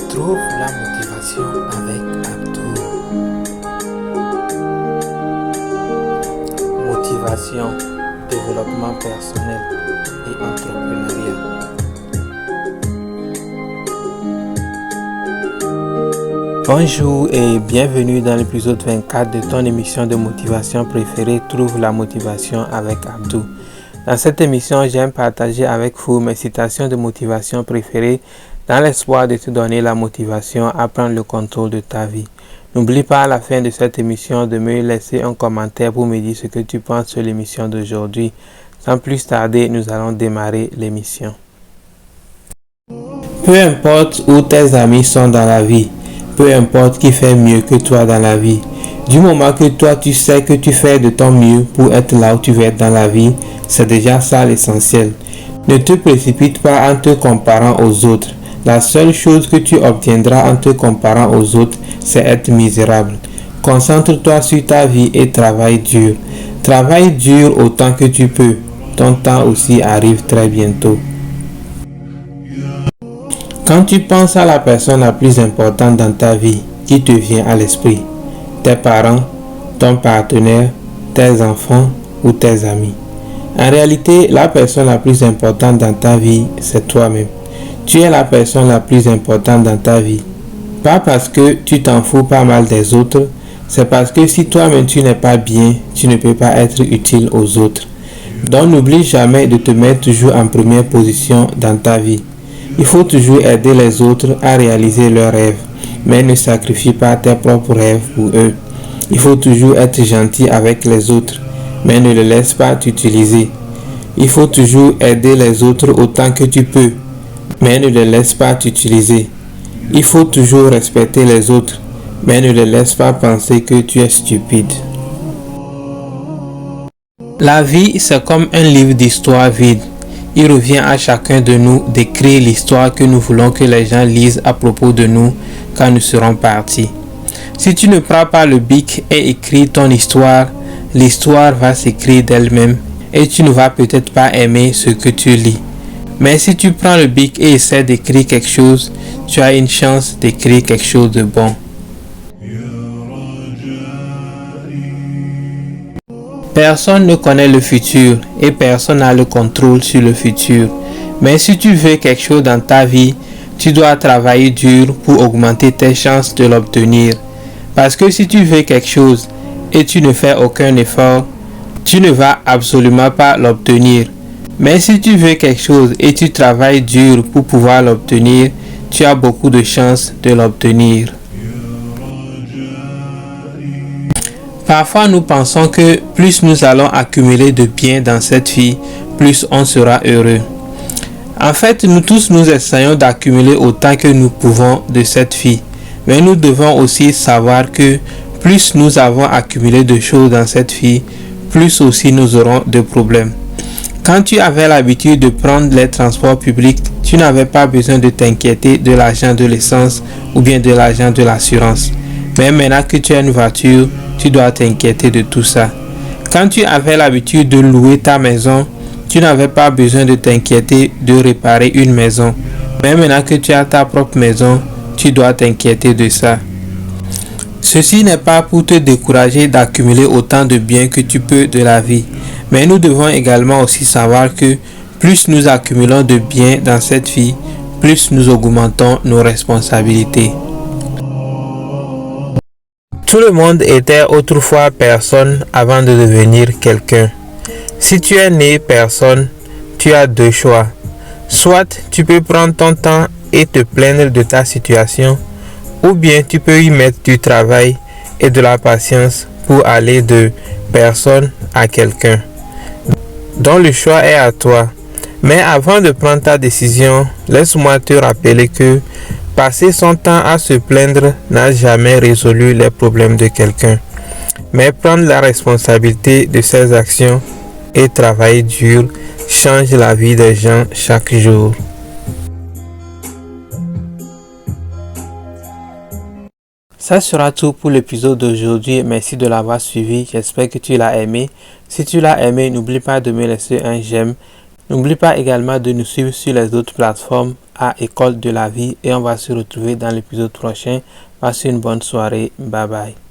Trouve la motivation avec Abdou. Motivation, développement personnel et entrepreneuriat. Bonjour et bienvenue dans l'épisode 24 de ton émission de motivation préférée Trouve la motivation avec Abdou. Dans cette émission, j'aime partager avec vous mes citations de motivation préférées dans l'espoir de te donner la motivation à prendre le contrôle de ta vie. N'oublie pas à la fin de cette émission de me laisser un commentaire pour me dire ce que tu penses sur l'émission d'aujourd'hui. Sans plus tarder, nous allons démarrer l'émission. Peu importe où tes amis sont dans la vie, peu importe qui fait mieux que toi dans la vie, du moment que toi tu sais que tu fais de ton mieux pour être là où tu veux être dans la vie, c'est déjà ça l'essentiel. Ne te précipite pas en te comparant aux autres. La seule chose que tu obtiendras en te comparant aux autres, c'est être misérable. Concentre-toi sur ta vie et travaille dur. Travaille dur autant que tu peux. Ton temps aussi arrive très bientôt. Quand tu penses à la personne la plus importante dans ta vie, qui te vient à l'esprit? Tes parents, ton partenaire, tes enfants ou tes amis? En réalité, la personne la plus importante dans ta vie, c'est toi-même. Tu es la personne la plus importante dans ta vie. Pas parce que tu t'en fous pas mal des autres, c'est parce que si toi-même tu n'es pas bien, tu ne peux pas être utile aux autres. Donc n'oublie jamais de te mettre toujours en première position dans ta vie. Il faut toujours aider les autres à réaliser leurs rêves, mais ne sacrifie pas tes propres rêves pour eux. Il faut toujours être gentil avec les autres, mais ne les laisse pas t'utiliser. Il faut toujours aider les autres autant que tu peux, mais ne les laisse pas t'utiliser. Il faut toujours respecter les autres, mais ne les laisse pas penser que tu es stupide. La vie, c'est comme un livre d'histoire vide. Il revient à chacun de nous d'écrire l'histoire que nous voulons que les gens lisent à propos de nous quand nous serons partis. Si tu ne prends pas le bic et écris ton histoire, l'histoire va s'écrire d'elle-même et tu ne vas peut-être pas aimer ce que tu lis. Mais si tu prends le bic et essaies d'écrire quelque chose, tu as une chance d'écrire quelque chose de bon. Personne ne connaît le futur et personne n'a le contrôle sur le futur. Mais si tu veux quelque chose dans ta vie, tu dois travailler dur pour augmenter tes chances de l'obtenir. Parce que si tu veux quelque chose et tu ne fais aucun effort, tu ne vas absolument pas l'obtenir. Mais si tu veux quelque chose et tu travailles dur pour pouvoir l'obtenir, tu as beaucoup de chances de l'obtenir. Parfois, nous pensons que plus nous allons accumuler de biens dans cette vie, plus on sera heureux. En fait, nous tous, nous essayons d'accumuler autant que nous pouvons de cette vie. Mais nous devons aussi savoir que plus nous avons accumulé de choses dans cette vie, plus aussi nous aurons de problèmes. Quand tu avais l'habitude de prendre les transports publics, tu n'avais pas besoin de t'inquiéter de l'argent de l'essence ou bien de l'argent de l'assurance. Mais maintenant que tu as une voiture, tu dois t'inquiéter de tout ça. Quand tu avais l'habitude de louer ta maison, tu n'avais pas besoin de t'inquiéter de réparer une maison. Mais maintenant que tu as ta propre maison, tu dois t'inquiéter de ça. Ceci n'est pas pour te décourager d'accumuler autant de biens que tu peux de la vie. Mais nous devons également aussi savoir que plus nous accumulons de biens dans cette vie, plus nous augmentons nos responsabilités. Tout le monde était autrefois personne avant de devenir quelqu'un. Si tu es né personne, tu as deux choix. Soit tu peux prendre ton temps et te plaindre de ta situation, ou bien tu peux y mettre du travail et de la patience pour aller de personne à quelqu'un. Donc le choix est à toi. Mais avant de prendre ta décision, laisse-moi te rappeler que passer son temps à se plaindre n'a jamais résolu les problèmes de quelqu'un. Mais prendre la responsabilité de ses actions et travailler dur change la vie des gens chaque jour. Ça sera tout pour l'épisode d'aujourd'hui. Merci de l'avoir suivi. J'espère que tu l'as aimé. Si tu l'as aimé, n'oublie pas de me laisser un j'aime. N'oublie pas également de nous suivre sur les autres plateformes à École de la vie et on va se retrouver dans l'épisode prochain. Passez une bonne soirée. Bye bye.